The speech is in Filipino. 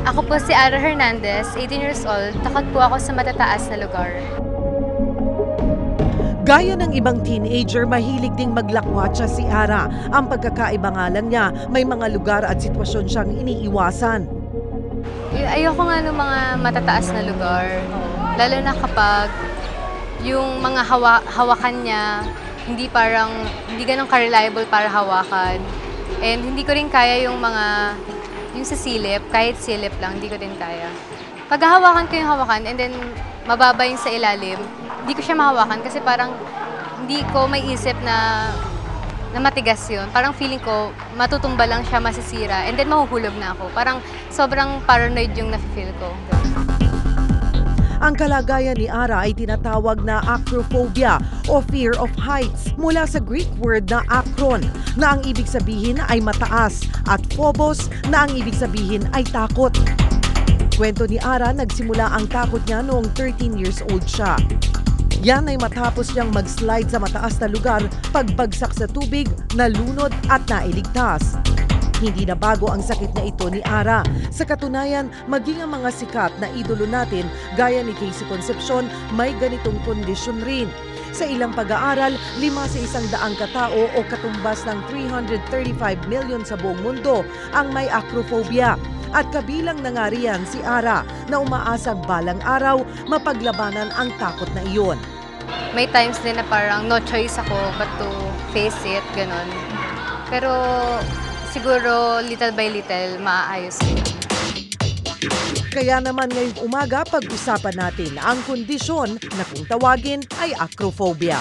Ako po si Ara Hernandez, 18 years old. Takot po ako sa matataas na lugar. Gaya ng ibang teenager, mahilig ding maglakwatsa si Ara. Ang pagkakaiba nga lang niya, may mga lugar at sitwasyon siyang iniiwasan. Ayoko nga ng mga matataas na lugar. Lalo na kapag yung mga hawakan niya, hindi ganun ka-reliable para hawakan. And hindi ko rin kaya yung sa silip, kahit silip lang, hindi ko din kaya. Pag hawakan ko yung hawakan and then mababa yung sa ilalim, hindi ko siya mahawakan kasi parang hindi ko may isip na matigas yun. Parang feeling ko matutumba lang siya, masisira, and then mahuhulog na ako. Parang sobrang paranoid yung nafe-feel ko. Ang kalagayan ni Ara ay tinatawag na acrophobia o fear of heights mula sa Greek word na akron na ang ibig sabihin ay mataas at phobos na ang ibig sabihin ay takot. Kwento ni Ara, nagsimula ang takot niya noong 13 years old siya. Yan ay matapos niyang mag-slide sa mataas na lugar, pagbagsak sa tubig, nalunod at nailigtas. Hindi na bago ang sakit na ito ni Ara. Sa katunayan, maging ang mga sikat na idolo natin gaya ni Casey Concepcion may ganitong kondisyon rin. Sa ilang pag-aaral, 5 sa 100 katao o katumbas ng 335 million sa buong mundo ang may acrophobia. At kabilang na nga riyan si Ara na umaasang balang araw mapaglabanan ang takot na iyon. May times din na parang no choice ako but to face it, ganun. Pero siguro little by little maaayos ko. Kaya naman ngayong umaga pag-usapan natin ang kondisyon na kung tawagin ay acrophobia.